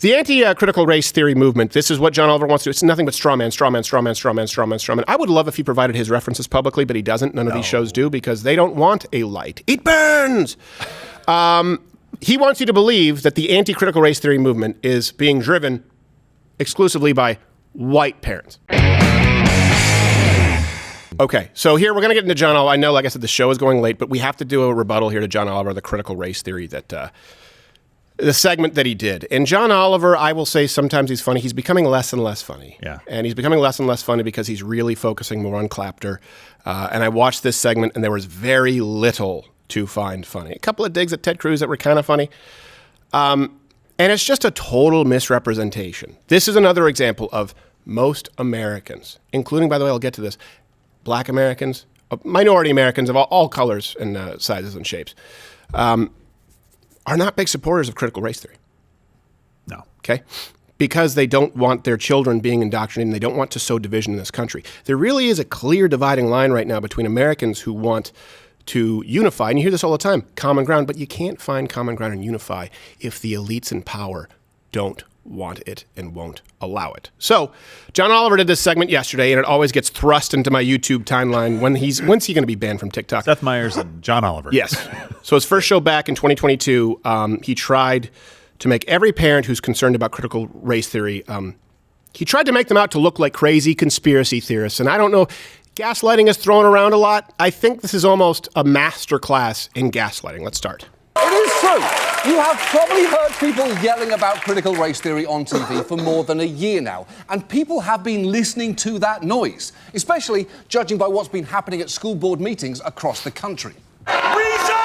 The anti-critical race theory movement, this is what John Oliver wants to do. It's nothing but straw man. I would love if he provided his references publicly, but he doesn't. None of these shows do because they don't want a light. It burns! He wants you to believe that the anti-critical race theory movement is being driven exclusively by white parents. Okay, so here we're going to get into John Oliver. I know, like I said, the show is going late, but we have to do a rebuttal here to John Oliver, the critical race theory that... the segment that he did. And John Oliver, I will say sometimes he's funny. He's becoming less and less funny. Yeah. And he's becoming less and less funny because he's really focusing more on Clapter. And I watched this segment, and there was very little to find funny. A couple of digs at Ted Cruz that were kind of funny. And it's just a total misrepresentation. This is another example of most Americans, including, by the way, I'll get to this, Black Americans, minority Americans of all colors and sizes and shapes, are not big supporters of critical race theory. No. Okay? Because they don't want their children being indoctrinated and they don't want to sow division in this country. There really is a clear dividing line right now between Americans who want to unify, and you hear this all the time, common ground, but you can't find common ground and unify if the elites in power don't want it and won't allow it. So, John Oliver did this segment yesterday, and it always gets thrust into my YouTube timeline. When's he going to be banned from TikTok? Seth Meyers and John Oliver. Yes. So his first show back in 2022, he tried to make every parent who's concerned about critical race theory, he tried to make them out to look like crazy conspiracy theorists. And I don't know, gaslighting is thrown around a lot. I think this is almost a master class in gaslighting. Let's start. It is true. You have probably heard people yelling about critical race theory on TV for more than a year now. And people have been listening to that noise, especially judging by what's been happening at school board meetings across the country. Resign!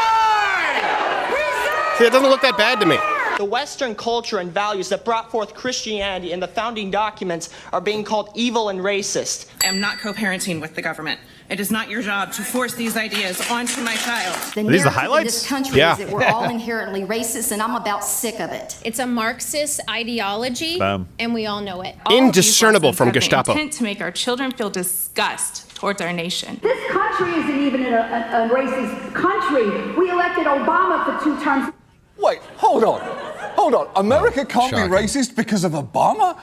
See, it doesn't look that bad to me. The Western culture and values that brought forth Christianity in the founding documents are being called evil and racist. I am not co-parenting with the government. It is not your job to force these ideas onto my child. Are these the highlights? In this country is that we're all inherently racist, and I'm about sick of it. It's a Marxist ideology, and we all know it. Indiscernible from Gestapo. Intent to make our children feel disgust towards our nation. This country isn't even a racist country. We elected Obama for 2 terms. Wait, hold on. America can't be racist because of Obama?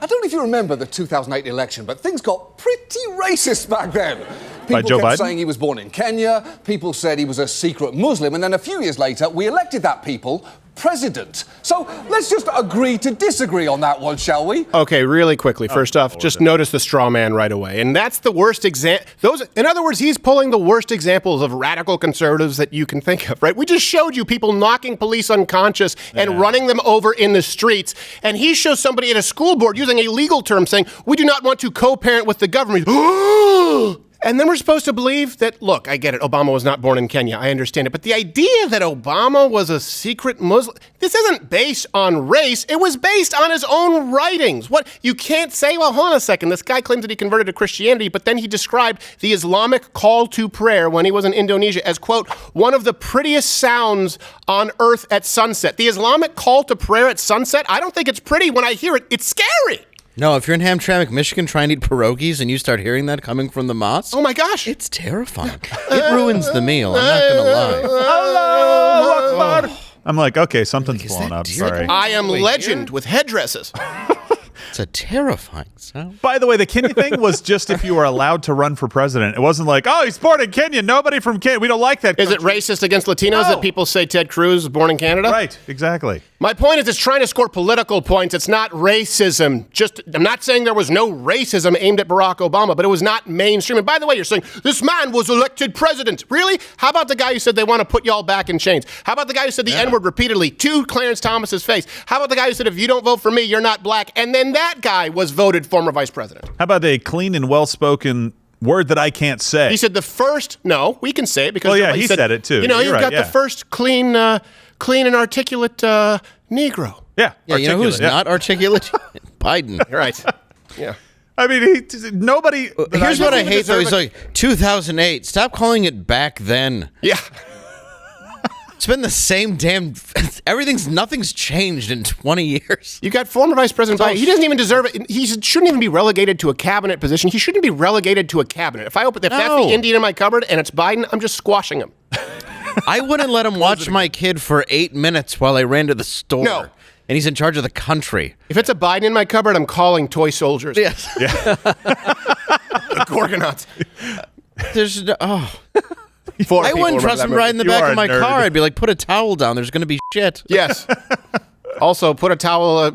I don't know if you remember the 2008 election, but things got pretty racist back then. People kept saying he was born in Kenya, people said he was a secret Muslim, and then a few years later, we elected that people president. So let's just agree to disagree on that one, shall we? Okay, really quickly. First off, just notice the straw man right away. And that's the worst example. In other words, he's pulling the worst examples of radical conservatives that you can think of, right? We just showed you people knocking police unconscious and running them over in the streets. And he shows somebody at a school board using a legal term saying, we do not want to co-parent with the government. And then we're supposed to believe that, look, I get it, Obama was not born in Kenya, I understand it, but the idea that Obama was a secret Muslim, this isn't based on race, it was based on his own writings. What, you can't say, well, hold on a second, this guy claims that he converted to Christianity, but then he described the Islamic call to prayer when he was in Indonesia as, quote, one of the prettiest sounds on earth at sunset. The Islamic call to prayer at sunset, I don't think it's pretty. When I hear it, it's scary. No, if you're in Hamtramck, Michigan, trying to eat pierogies and you start hearing that coming from the mosque, oh my gosh, it's terrifying. It ruins the meal. I'm not gonna lie. Allahu Akbar. I'm like, okay, something's blown up. Sorry. I am legend with headdresses. It's a terrifying sound. By the way, the Kenya thing was just if you were allowed to run for president. It wasn't like, oh, he's born in Kenya. Nobody from Kenya. We don't like that country. Is it racist against Latinos that people say Ted Cruz was born in Canada? Right, exactly. My point is it's trying to score political points. It's not racism. I'm not saying there was no racism aimed at Barack Obama, but it was not mainstream. And by the way, you're saying this man was elected president. Really? How about the guy who said they want to put y'all back in chains? How about the guy who said the N-word repeatedly to Clarence Thomas's face? How about the guy who said if you don't vote for me, you're not black? And then that guy was voted former vice president. How about a clean and well-spoken word that I can't say? He said the first, no, we can say it because he said it too. You know, you've got the first clean and articulate Negro. Yeah. You know who's not articulate? Biden. You're right. Yeah. I mean, nobody. Here's what I hate, though. He's like, 2008. Stop calling it back then. Yeah. It's been the same damn. Nothing's changed in 20 years. You got former Vice President Biden. He doesn't even deserve it. He shouldn't even be relegated to a cabinet position. He shouldn't be relegated to a cabinet. If that's the Indian in my cupboard and it's Biden, I'm just squashing him. I wouldn't let him watch my kid for 8 minutes while I ran to the store. No. and he's in charge of the country. If it's a Biden in my cupboard, I'm calling toy soldiers. Yes. Yeah. The Gorgonauts. There's I Four people wouldn't trust him remember that riding the You back are of a my nerd. car. I'd be like, put a towel down. There's going to be shit. Yes. Also, put a towel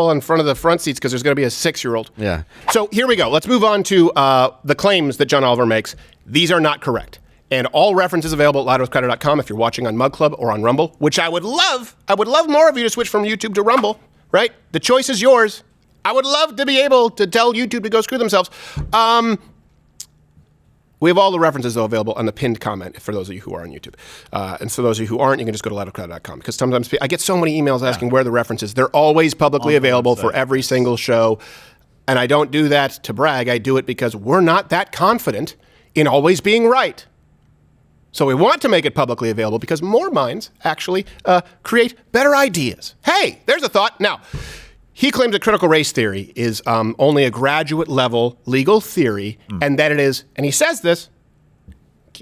in front of the front seats because there's going to be a 6-year-old. Yeah. So here we go. Let's move on to the claims that John Oliver makes. These are not correct. And all references available at louderwithcrowder.com if you're watching on Mug Club or on Rumble, which I would love. I would love more of you to switch from YouTube to Rumble, right? The choice is yours. I would love to be able to tell YouTube to go screw themselves. We have all the references, though, available on the pinned comment for those of you who are on YouTube. And for those of you who aren't, you can just go to louderwithcrowder.com because sometimes I get so many emails asking where the references. They're always publicly available for every single show. And I don't do that to brag. I do it because we're not that confident in always being right. So we want to make it publicly available because more minds actually create better ideas. Hey, there's a thought. Now, he claims that critical race theory is only a graduate level legal theory and that it is, and he says this,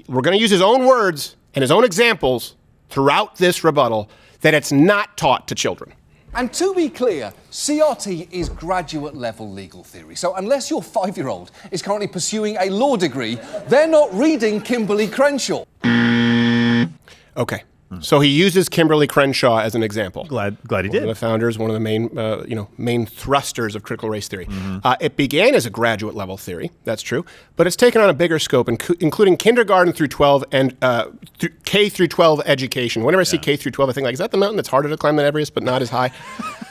we're going to use his own words and his own examples throughout this rebuttal, that it's not taught to children. And to be clear, CRT is graduate level legal theory. So unless your 5-year-old is currently pursuing a law degree, they're not reading Kimberly Crenshaw. Okay. So he uses Kimberly Crenshaw as an example. Glad he One did. of the founders, one of the main thrusters of critical race theory. It began as a graduate level theory, that's true, but it's taken on a bigger scope, including kindergarten through 12 and K through 12 education. Whenever I see K through 12, I think, like, is that the mountain that's harder to climb than Everest, but not as high?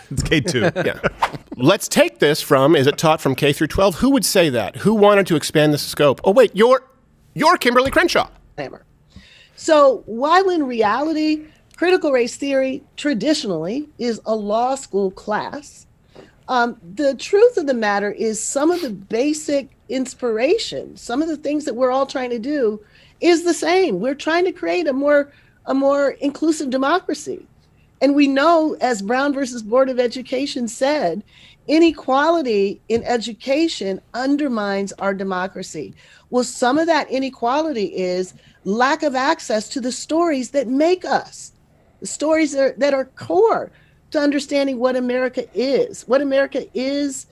It's K2. Yeah. Let's take this from, is it taught from K through 12? Who would say that? Who wanted to expand the scope? Oh, wait, you're Kimberly Crenshaw. So while in reality, critical race theory traditionally is a law school class, the truth of the matter is some of the basic inspiration, some of the things that we're all trying to do is the same. We're trying to create a more inclusive democracy. And we know, as Brown versus Board of Education said, inequality in education undermines our democracy. Well, some of that inequality is lack of access to the stories that make us, the stories that are core to understanding what America is. What America is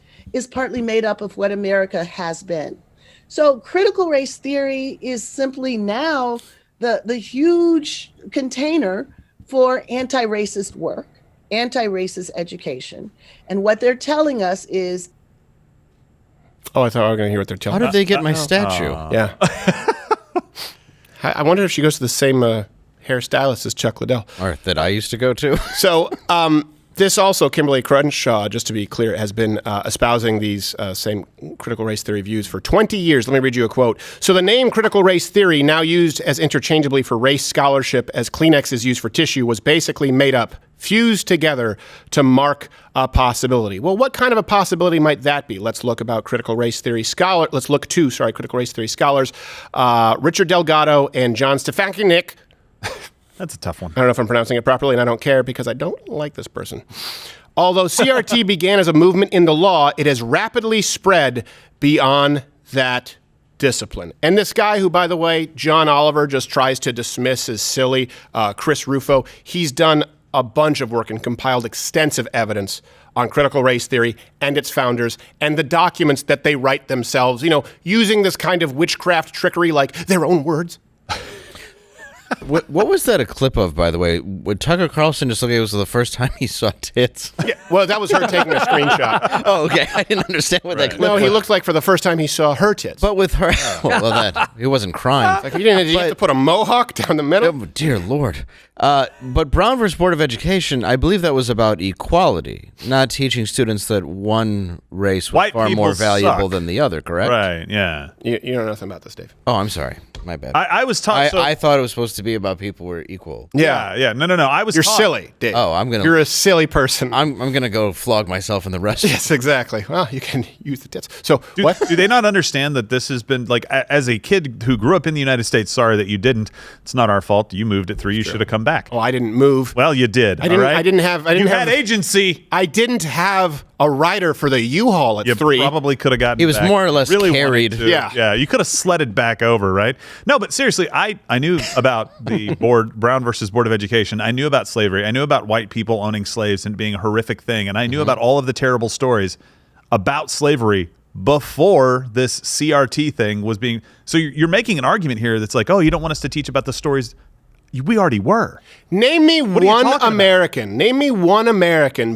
partly made up of what America has been. So critical race theory is simply now the huge container for anti-racist work, anti-racist education. And what they're telling us is... Oh, I thought I was going to hear what they're telling us. How did they get my statue? Yeah. I wonder if she goes to the same hairstylist as Chuck Liddell. Or that I used to go to. So this also, Kimberly Crenshaw, just to be clear, has been espousing these same critical race theory views for 20 years. Let me read you a quote. So the name critical race theory, now used as interchangeably for race scholarship as Kleenex is used for tissue, was basically made up, fused together to mark a possibility. Well, what kind of a possibility might that be? Let's look to critical race theory scholars, Richard Delgado and John Stefanik. That's a tough one. I don't know if I'm pronouncing it properly, and I don't care because I don't like this person. Although CRT began as a movement in the law, it has rapidly spread beyond that discipline. And this guy who, by the way, John Oliver just tries to dismiss as silly, Chris Ruffo, he's done a bunch of work and compiled extensive evidence on critical race theory and its founders and the documents that they write themselves, using this kind of witchcraft trickery like their own words. What was that a clip of, by the way? Would Tucker Carlson just look like it was the first time he saw tits? Yeah, well, that was her taking a screenshot. Oh, okay. I didn't understand what that clip was. No, he looked like for the first time he saw her tits. But with her, he wasn't crying. Like, you have to put a mohawk down the middle? Oh, dear Lord. But Brown versus Board of Education, I believe that was about equality, not teaching students that one race was far more valuable than the other, correct? Right, yeah. You know nothing about this, Dave. Oh, I'm sorry. My bad. I was taught... I thought it was supposed to be about people who were equal. Yeah. No. I was You're taught. silly, Dave. Oh, You're a silly person. I'm going to go flog myself in the restroom. Yes, exactly. Well, you can use the tits. So, what? Do they not understand that this has been, like, as a kid who grew up in the United States, sorry that you didn't. It's not our fault. You moved at 3. You should have come back. Oh, I didn't move. Well, you did. I didn't have agency. I didn't have a rider for the U-Haul at 3. Probably could have gotten He was back. more or less really carried. Yeah. You could have sledded back over, right? No, but seriously, I knew about the Brown versus Board of Education. I knew about slavery. I knew about white people owning slaves and being a horrific thing. And I knew about all of the terrible stories about slavery before this CRT thing was being. So you're making an argument here that's like, oh, you don't want us to teach about the stories. We already were. Name me one American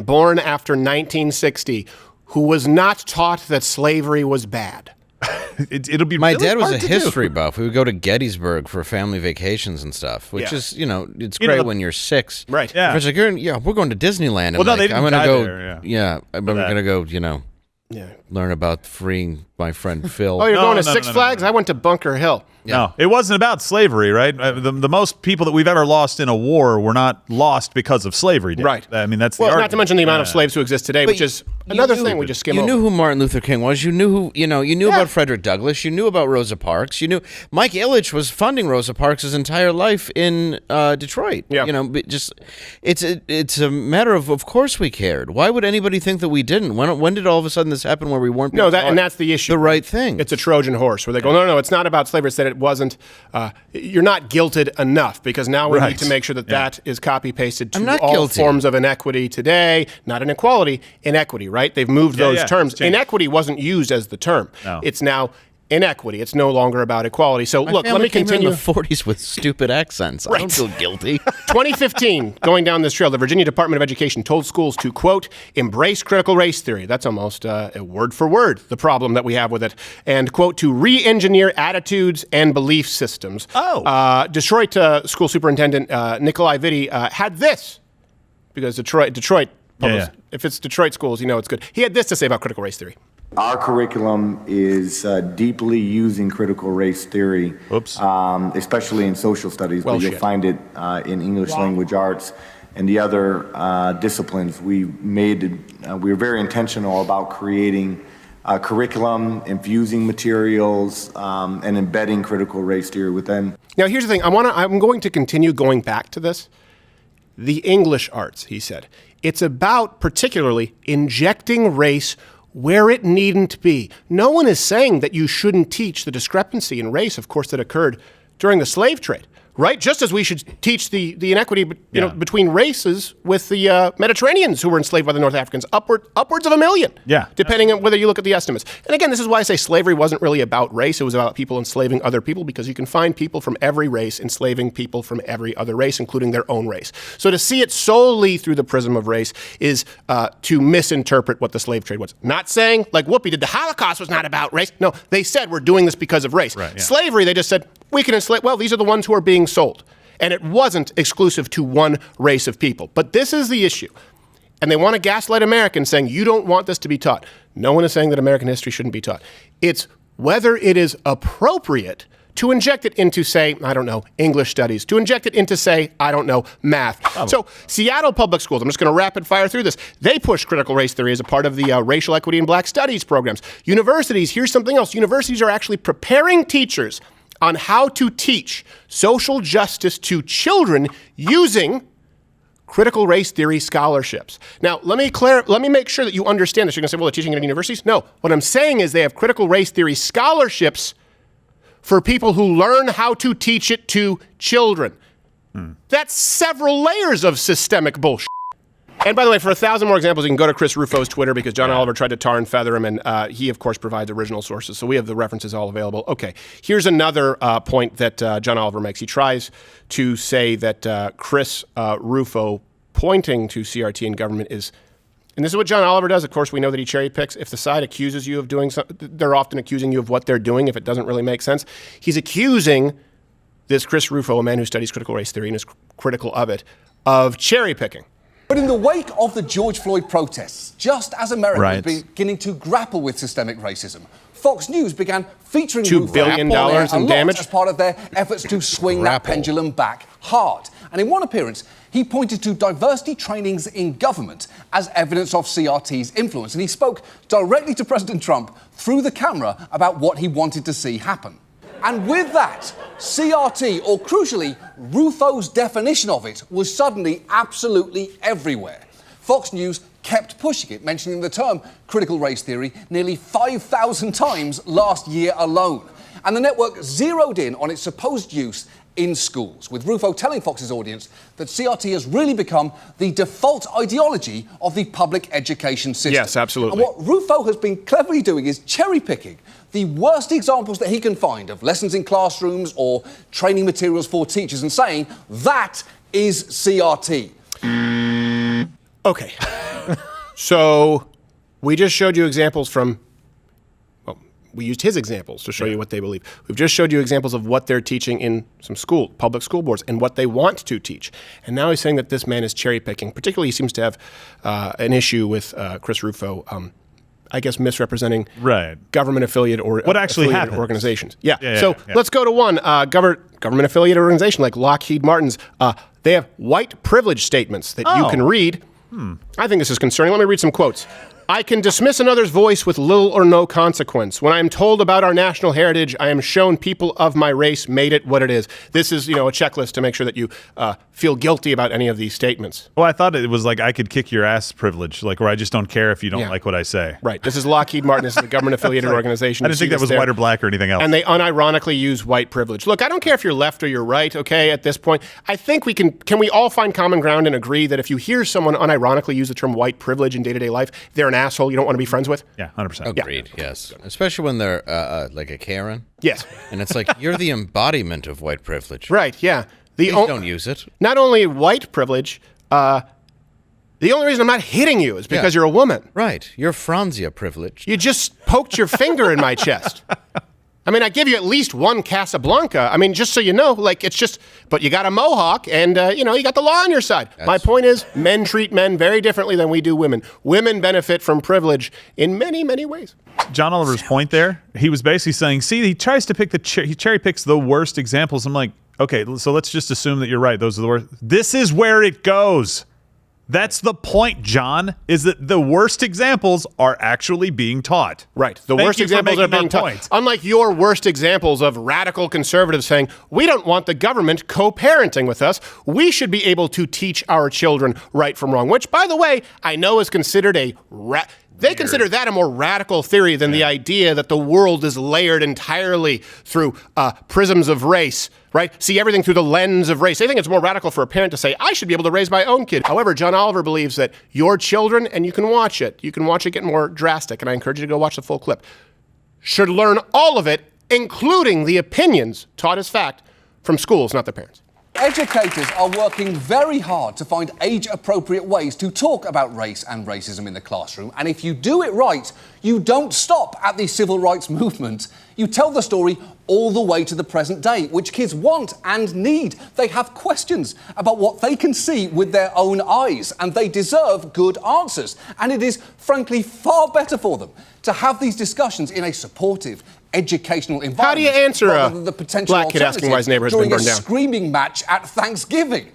born after 1960 who was not taught that slavery was bad. It'll be. My really dad was hard a to history do. buff. We would go to Gettysburg for family vacations and stuff, which is, it's great when you're 6. Right. Yeah. It's like, we're going to Disneyland. And Well, no, they didn't I'm gonna die go. there, I'm going to go. Learn about freeing my friend Phil. Oh, you're going to Six Flags? I went to Bunker Hill. No, it wasn't about slavery, right? The most people that we've ever lost in a war were not lost because of slavery. Dave. Right. I mean, that's well, the not to mention the amount of slaves who exist today, which is another thing we just skim over. You knew who Martin Luther King was. You knew who, you knew about Frederick Douglass. You knew about Rosa Parks. You knew Mike Ilitch was funding Rosa Parks' entire life in Detroit. Yeah. It's a matter of course we cared. Why would anybody think that we didn't? When did all of a sudden this happen where we weren't being and that's the issue. The right thing. It's a Trojan horse where they go, no, it's not about slavery. It's that it wasn't. You're not guilted enough because now we need to make sure that is copy-pasted to all forms of inequity today. Not inequality, inequity, right? They've moved those terms. Inequity wasn't used as the term. No. It's now inequity. It's no longer about equality. So look, let me continue. In the 40s with stupid accents. Right. I don't feel guilty. 2015, going down this trail, the Virginia Department of Education told schools to, quote, embrace critical race theory. That's almost word for word the problem that we have with it. And, quote, to re-engineer attitudes and belief systems. Detroit School Superintendent Nikolai Vitti had this, because Detroit if it's Detroit schools, it's good. He had this to say about critical race theory. Our curriculum is deeply using critical race theory, especially in social studies, but you'll find it in English language arts and the other disciplines. We're very intentional about creating curriculum, infusing materials, and embedding critical race theory within. Now, here's the thing. I'm going to continue going back to this. The English arts, he said. It's about particularly injecting race where it needn't be. No one is saying that you shouldn't teach the discrepancy in race, of course, that occurred during the slave trade, right? Just as we should teach the inequity between races with the Mediterraneans who were enslaved by the North Africans, upwards of 1 million, depending on whether you look at the estimates. And again, this is why I say slavery wasn't really about race. It was about people enslaving other people, because you can find people from every race enslaving people from every other race, including their own race. So to see it solely through the prism of race is to misinterpret what the slave trade was. Not saying, like Whoopi did, the Holocaust was not about race. No, they said we're doing this because of race. Right, Slavery, they just said, we can enslave, these are the ones who are being sold. And it wasn't exclusive to one race of people. But this is the issue. And they want to gaslight Americans saying, you don't want this to be taught. No one is saying that American history shouldn't be taught. It's whether it is appropriate to inject it into, say, English studies, to inject it into, say, math. So Seattle Public Schools, I'm just going to rapid fire through this. They push critical race theory as a part of the racial equity and black studies programs. Universities, here's something else. Universities are actually preparing teachers on how to teach social justice to children using critical race theory scholarships. Now, let me make sure that you understand this. You're going to say, they're teaching it in universities? No. What I'm saying is they have critical race theory scholarships for people who learn how to teach it to children. That's several layers of systemic bullshit. And by the way, for 1,000 more examples, you can go to Chris Ruffo's Twitter, because John Oliver tried to tar and feather him, and he, of course, provides original sources. So we have the references all available. Okay, here's another point that John Oliver makes. He tries to say that Chris Ruffo pointing to CRT and government is, and this is what John Oliver does. Of course, we know that he cherry picks. If the side accuses you of doing something, they're often accusing you of what they're doing if it doesn't really make sense. He's accusing this Chris Ruffo, a man who studies critical race theory and is critical of it, of cherry picking. But in the wake of the George Floyd protests, just as America was beginning to grapple with systemic racism, Fox News began featuring $2 billion in damage as part of their efforts to swing that pendulum back hard. And in one appearance, he pointed to diversity trainings in government as evidence of CRT's influence. And he spoke directly to President Trump through the camera about what he wanted to see happen. And with that, CRT, or crucially, Ruffo's definition of it, was suddenly absolutely everywhere. Fox News kept pushing it, mentioning the term critical race theory nearly 5,000 times last year alone. And the network zeroed in on its supposed use in schools, with Ruffo telling Fox's audience that CRT has really become the default ideology of the public education system. Yes, absolutely. And what Ruffo has been cleverly doing is cherry-picking the worst examples that he can find of lessons in classrooms or training materials for teachers and saying, that is CRT. Okay. So we just showed you examples from, well, we used his examples to show you what they believe. We've just showed you examples of what they're teaching in some public school boards and what they want to teach. And now he's saying that this man is cherry picking. Particularly, he seems to have an issue with Chris Ruffo, I guess, misrepresenting government-affiliated or what actually affiliated organizations. Yeah. Yeah. Let's go to one government-affiliated organization like Lockheed Martin's. They have white privilege statements that you can read. I think this is concerning. Let me read some quotes. I can dismiss another's voice with little or no consequence. When I am told about our national heritage, I am shown people of my race made it what it is. This is, a checklist to make sure that you feel guilty about any of these statements. Well, I thought it was like I could kick your ass privilege, like where I just don't care if you don't like what I say. Right. This is Lockheed Martin. This is a government-affiliated organization. I didn't think that was white or black or anything else. And they unironically use white privilege. Look, I don't care if you're left or you're right, okay, at this point. I think can we all find common ground and agree that if you hear someone unironically use the term white privilege in day-to-day life, they're an asshole you don't want to be friends with? Yeah, 100%. Agreed, yes. Especially when they're like a Karen. Yes. And it's like, you're the embodiment of white privilege. Right, yeah. Please don't use it. Not only white privilege, the only reason I'm not hitting you is because you're a woman. Right. You're Franzia privilege. You just poked your finger in my chest. I mean, I give you at least one Casablanca. I mean, just so you know, like, it's just, but you got a mohawk and, you got the law on your side. My point is, men treat men very differently than we do women. Women benefit from privilege in many, many ways. John Oliver's point there, he was basically saying, see, he tries to he cherry picks the worst examples. I'm like, okay, so let's just assume that you're right. Those are the worst. This is where it goes. That's the point, John, is that the worst examples are actually being taught. Right. The worst examples are being taught. Unlike your worst examples of radical conservatives saying, we don't want the government co-parenting with us. We should be able to teach our children right from wrong, which, by the way, I know is considered They consider that a more radical theory than the idea that the world is layered entirely through prisms of race, right? See everything through the lens of race. They think it's more radical for a parent to say, I should be able to raise my own kid. However, John Oliver believes that your children, and you can watch it get more drastic, and I encourage you to go watch the full clip, should learn all of it, including the opinions taught as fact from schools, not their parents. Educators are working very hard to find age-appropriate ways to talk about race and racism in the classroom. And if you do it right, you don't stop at the civil rights movement. You tell the story all the way to the present day, which kids want and need. They have questions about what they can see with their own eyes, and they deserve good answers. And it is, frankly, far better for them to have these discussions in a supportive, educational environment. How do you answer the potential black kid asking why his neighborhood's been burned down? During a screaming match at Thanksgiving.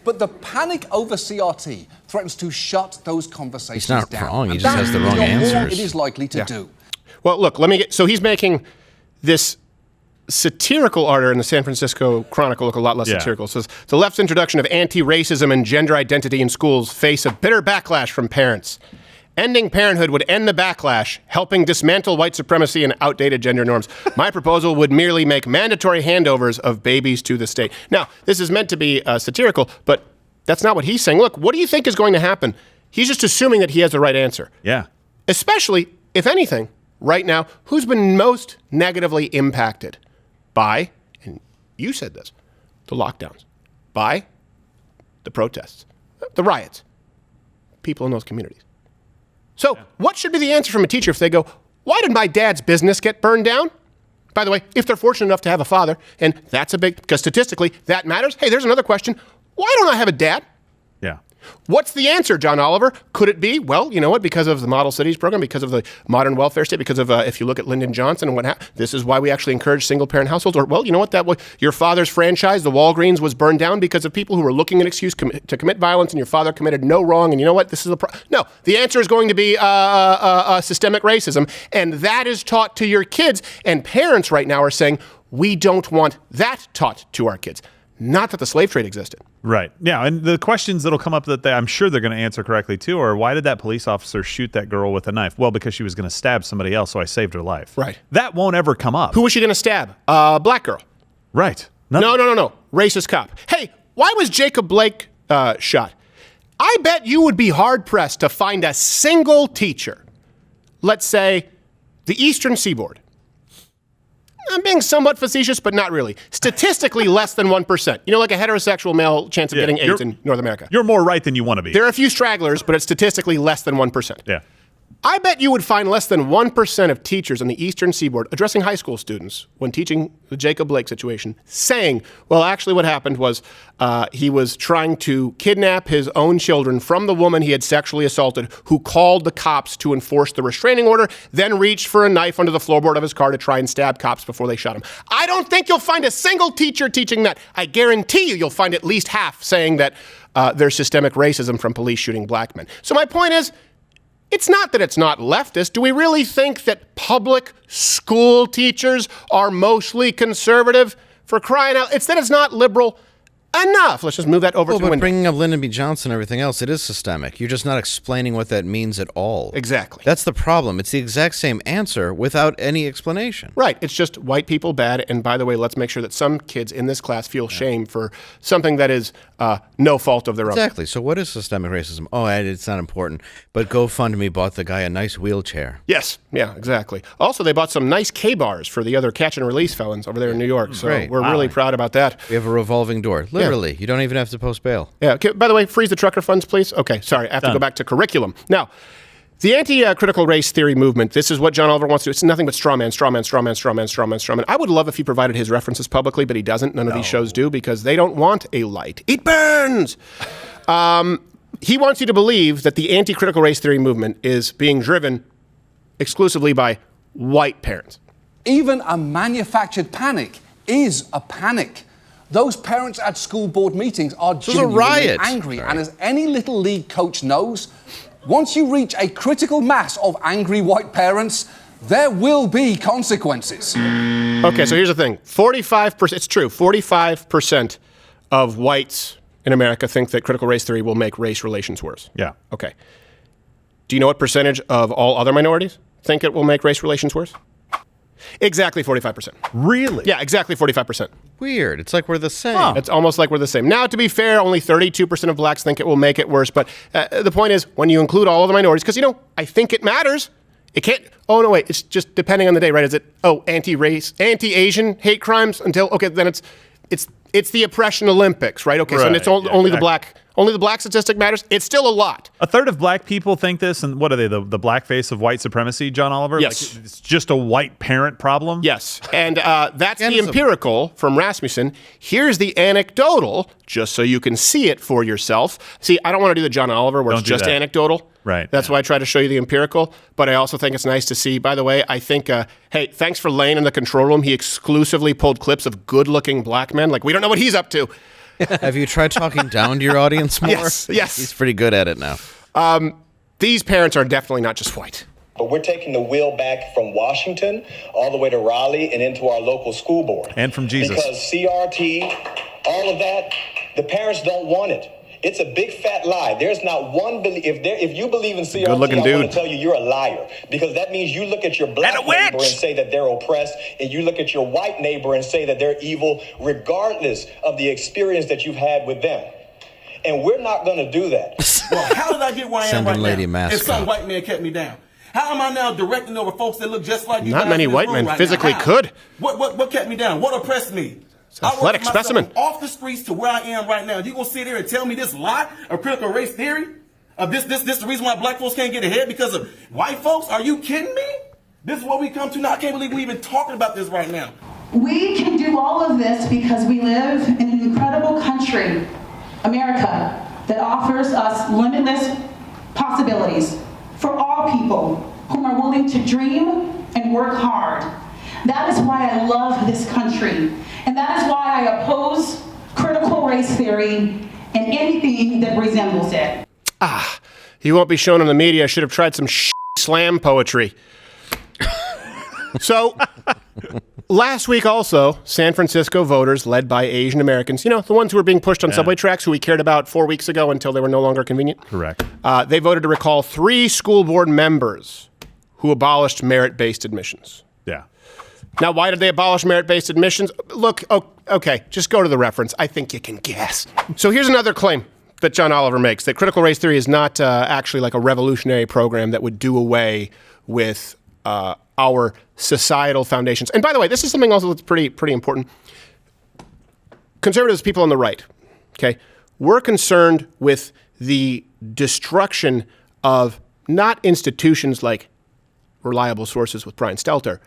But the panic over CRT threatens to shut those conversations down. He's not wrong. He just has the wrong answers. It is likely to do. Well, look, so he's making this satirical article in the San Francisco Chronicle look a lot less satirical. It says, the left's introduction of anti-racism and gender identity in schools face a bitter backlash from parents. Ending parenthood would end the backlash, helping dismantle white supremacy and outdated gender norms. My proposal would merely make mandatory handovers of babies to the state. Now, this is meant to be satirical, but that's not what he's saying. Look, what do you think is going to happen? He's just assuming that he has the right answer. Yeah. Especially, if anything, right now, who's been most negatively impacted by, and you said this, the lockdowns, by the protests, the riots, people in those communities. So what should be the answer from a teacher if they go, why did my dad's business get burned down? By the way, if they're fortunate enough to have a father, and that's because statistically that matters. Hey, there's another question. Why don't I have a dad? Yeah. What's the answer, John Oliver? Could it be, well, you know what, because of the Model Cities program, because of the modern welfare state, because of, if you look at Lyndon Johnson and what happened, this is why we actually encourage single-parent households, or, well, you know what, that was your father's franchise, the Walgreens, was burned down because of people who were looking an excuse to commit violence, and your father committed no wrong, and you know what, this is no, the answer is going to be systemic racism, and that is taught to your kids, and parents right now are saying, we don't want that taught to our kids. Not that the slave trade existed. Right. Yeah, and the questions that'll come up that I'm sure they're going to answer correctly, too, are why did that police officer shoot that girl with a knife? Well, because she was going to stab somebody else, so I saved her life. Right. That won't ever come up. Who was she going to stab? Black girl. Right. No. Racist cop. Hey, why was Jacob Blake shot? I bet you would be hard-pressed to find a single teacher, let's say the Eastern Seaboard. I'm being somewhat facetious, but not really. Statistically, less than 1%. You know, like a heterosexual male chance of getting AIDS in North America. You're more right than you want to be. There are a few stragglers, but it's statistically less than 1%. Yeah. I bet you would find less than 1% of teachers on the Eastern Seaboard addressing high school students when teaching the Jacob Blake situation, saying, well, actually what happened was he was trying to kidnap his own children from the woman he had sexually assaulted, who called the cops to enforce the restraining order, then reached for a knife under the floorboard of his car to try and stab cops before they shot him. I don't think you'll find a single teacher teaching that. I guarantee you'll find at least half saying that there's systemic racism from police shooting black men. So my point is, it's not that it's not leftist. Do we really think that public school teachers are mostly conservative? For crying out, it's that it's not liberal enough. Let's just move that over to the window. Bringing up Lyndon B. Johnson and everything else, it is systemic. You're just not explaining what that means at all. Exactly. That's the problem. It's the exact same answer without any explanation. Right. It's just white people bad. And by the way, let's make sure that some kids in this class feel shame for something that is no fault of their own. Exactly. So what is systemic racism? Oh, it's not important. But GoFundMe bought the guy a nice wheelchair. Yes. Yeah, exactly. Also, they bought some nice K-bars for the other catch and release felons over there in New York. So we're really proud about that. We have a revolving door. Literally. Yeah. You don't even have to post bail. Yeah. Okay, by the way, freeze the trucker funds, please. Okay. Sorry. I have to go back to curriculum. Now, the anti-critical race theory movement, this is what John Oliver wants to do. It's nothing but straw man. I would love if he provided his references publicly, but he doesn't. None of these shows do because they don't want a light. It burns! He wants you to believe that the anti-critical race theory movement is being driven exclusively by white parents. Even a manufactured panic is a panic. Those parents at school board meetings are genuinely angry. Right. And as any little league coach knows, once you reach a critical mass of angry white parents, there will be consequences. Okay, so here's the thing. 45%, it's true, 45% of whites in America think that critical race theory will make race relations worse. Yeah. Okay. Do you know what percentage of all other minorities think it will make race relations worse? Exactly 45%. Really? Yeah, exactly 45%. Weird. It's like we're the same. Huh. It's almost like we're the same. Now, to be fair, only 32% of blacks think it will make it worse. But the point is, when you include all of the minorities, because, I think it matters. It can't. Oh, no, wait. It's just depending on the day, right? Is it, anti-race, anti-Asian hate crimes until, okay, then it's the oppression Olympics, right? Okay, right. So it's only the black statistic matters. It's still a lot. A third of black people think this, and what are they, the blackface of white supremacy, John Oliver? Yes. Like, it's just a white parent problem? Yes, and that's the empirical from Rasmussen. Here's the anecdotal, just so you can see it for yourself. See, I don't want to do the John Oliver where it's just anecdotal. Right. That's why I try to show you the empirical, but I also think it's nice to see. By the way, I think, hey, thanks for Lane in the control room. He exclusively pulled clips of good-looking black men. Like, we don't know what he's up to. Have you tried talking down to your audience more? Yes. He's pretty good at it now. These parents are definitely not just white. But we're taking the wheel back from Washington all the way to Raleigh and into our local school board. And from Jesus. Because CRT, all of that, the parents don't want it. It's a big fat lie. There's not one if you believe in CRT, I want to tell you you're a liar, because that means you look at your black neighbor and say that they're oppressed, and you look at your white neighbor and say that they're evil, regardless of the experience that you've had with them. And we're not going to do that. Well, how did I get where I am right lady now? Mascot. If some white man kept me down. How am I now directing over folks that look just like you? Not many white men physically could. What kept me down? What oppressed me? Athletic specimen. Off the streets to where I am right now. You gonna sit here and tell me this lie of critical race theory? Of this the reason why black folks can't get ahead because of white folks? Are you kidding me? This is what we come to now. I can't believe we're even talking about this right now. We can do all of this because we live in an incredible country, America, that offers us limitless possibilities for all people who are willing to dream and work hard. That is why I love this country. And that is why I oppose critical race theory and anything that resembles it. He won't be shown on the media. Should have tried some slam poetry. So, Last week also, San Francisco voters led by Asian Americans, the ones who were being pushed on subway tracks, who we cared about 4 weeks ago until they were no longer convenient. Correct. They voted to recall 3 school board members who abolished merit-based admissions. Yeah. Now, why did they abolish merit-based admissions? Look, okay, just go to the reference. I think you can guess. So here's another claim that John Oliver makes, that critical race theory is not actually like a revolutionary program that would do away with our societal foundations. And by the way, this is something also that's pretty important. Conservatives, people on the right, okay, we're concerned with the destruction of not institutions like reliable sources with Brian Stelter,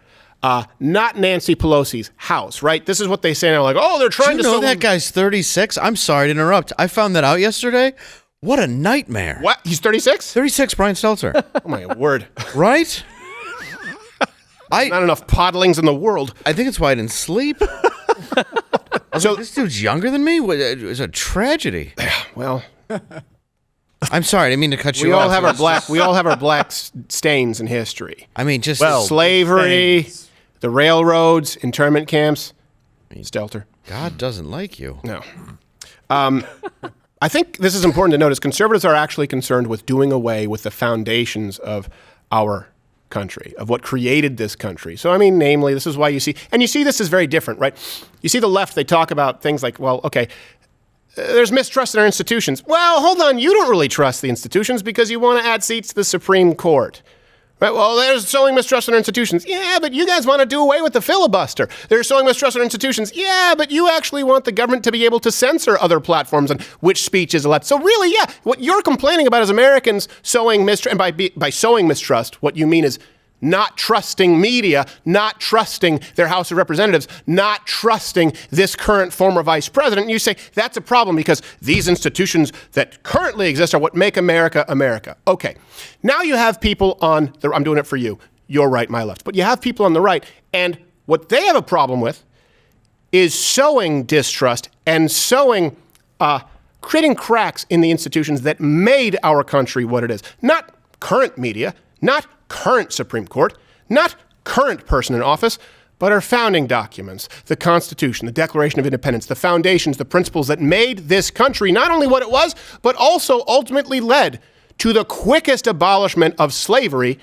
not Nancy Pelosi's house, right? This is what they say now, like, oh, they're trying to... Do you know that guy's 36? I'm sorry to interrupt. I found that out yesterday. What a nightmare. What? He's 36? 36, Brian Stelter. Oh, my word. Right? Not enough podlings in the world. I think it's why I didn't sleep. So this dude's younger than me? It's a tragedy. Well... I'm sorry, I didn't mean to cut you off. We all have our black stains in history. I mean, just slavery, the railroads, internment camps. Stelter. God doesn't like you. No. I think this is important to notice. Conservatives are actually concerned with doing away with the foundations of our country, of what created this country. So, I mean, namely, this is why you see this is very different, right? You see the left, they talk about things like, well, okay, there's mistrust in our institutions. Well, hold on, you don't really trust the institutions because you want to add seats to the Supreme Court. Right? Well, there's sowing mistrust in our institutions. Yeah, but you guys want to do away with the filibuster. There's sowing mistrust in our institutions. Yeah, but you actually want the government to be able to censor other platforms and which speech is allowed. So really, yeah, what you're complaining about is Americans sowing mistrust. And by sowing mistrust, what you mean is not trusting media, not trusting their House of Representatives, not trusting this current former vice president. And you say that's a problem because these institutions that currently exist are what make America America. Okay, now you have people on the, I'm doing it for you, your right, my left, but you have people on the right, and what they have a problem with is sowing distrust and sowing, creating cracks in the institutions that made our country what it is. Not current media, not current Supreme Court, not current person in office, but our founding documents, the Constitution, the Declaration of Independence, the foundations, the principles that made this country not only what it was, but also ultimately led to the quickest abolishment of slavery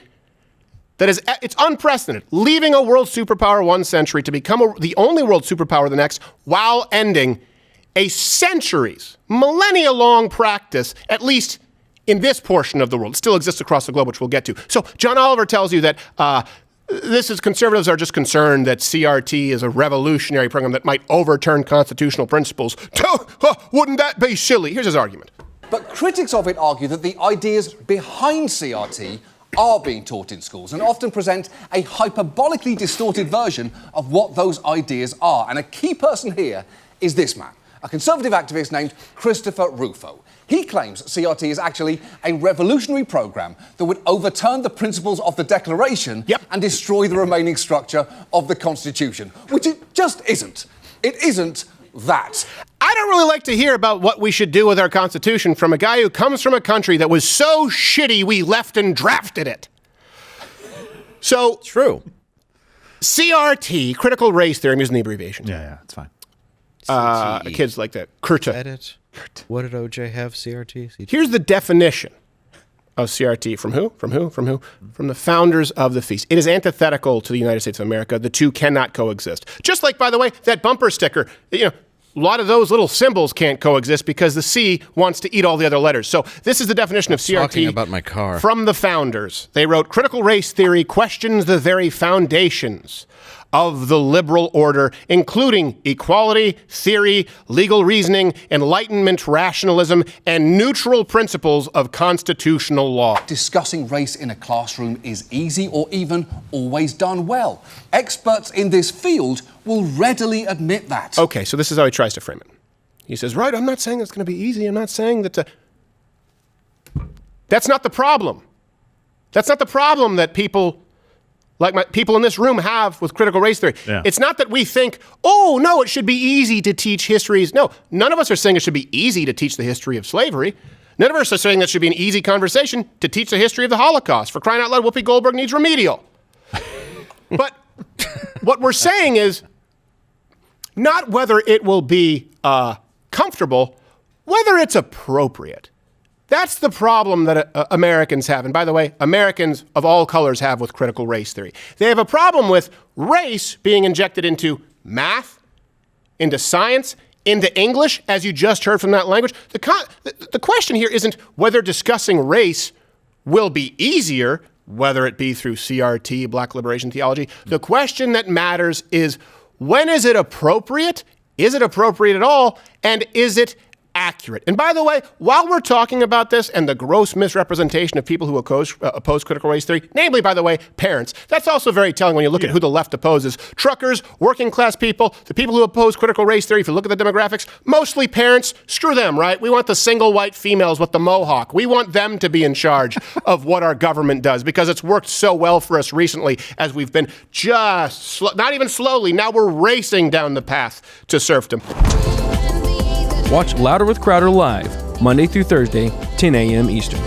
that is, it's unprecedented, leaving a world superpower one century to become the only world superpower the next, while ending a centuries, millennia-long practice, at least in this portion of the world. It still exists across the globe, which we'll get to. So John Oliver tells you that conservatives are just concerned that CRT is a revolutionary program that might overturn constitutional principles. Wouldn't that be silly? Here's his argument. But critics of it argue that the ideas behind CRT are being taught in schools and often present a hyperbolically distorted version of what those ideas are. And a key person here is this man, a conservative activist named Christopher Ruffo. He claims CRT is actually a revolutionary program that would overturn the principles of the Declaration and destroy the remaining structure of the Constitution, which it just isn't. It isn't that. I don't really like to hear about what we should do with our Constitution from a guy who comes from a country that was so shitty we left and drafted it. So, true. CRT, critical race theory, I'm using the abbreviation. Yeah, it's fine. Kids like that. CRT. Edit. What did OJ have, CRT? Here's the definition of CRT. From who? From the founders of the feast. It is antithetical to the United States of America. The two cannot coexist. Just like, by the way, that bumper sticker, a lot of those little symbols can't coexist because the C wants to eat all the other letters. So this is the definition of CRT. Talking about my car. From the founders. They wrote, critical race theory questions the very foundations of the liberal order, including equality, theory, legal reasoning, enlightenment, rationalism, and neutral principles of constitutional law. Discussing race in a classroom is easy or even always done well. Experts in this field will readily admit that. Okay, so this is how he tries to frame it. He says, right, I'm not saying it's going to be easy. I'm not saying that... That's not the problem. That's not the problem that people... like people in this room have with critical race theory. Yeah. It's not that we think, oh, no, it should be easy to teach histories. No, none of us are saying it should be easy to teach the history of slavery. None of us are saying that should be an easy conversation to teach the history of the Holocaust. For crying out loud, Whoopi Goldberg needs remedial. But What we're saying is not whether it will be comfortable, whether it's appropriate. That's the problem that Americans have. And by the way, Americans of all colors have with critical race theory. They have a problem with race being injected into math, into science, into English, as you just heard from that language. The question here isn't whether discussing race will be easier, whether it be through CRT, Black Liberation Theology. The question that matters is, when is it appropriate? Is it appropriate at all? And is it accurate? And by the way, while we're talking about this and the gross misrepresentation of people who oppose critical race theory, namely, by the way, parents, that's also very telling when you look at who the left opposes. Truckers, working class people, the people who oppose critical race theory, if you look at the demographics, mostly parents. Screw them, right? We want the single white females with the mohawk. We want them to be in charge of what our government does because it's worked so well for us recently as we've been not even slowly, now we're racing down the path to serfdom. Watch Louder with Crowder live, Monday through Thursday, 10 a.m. Eastern.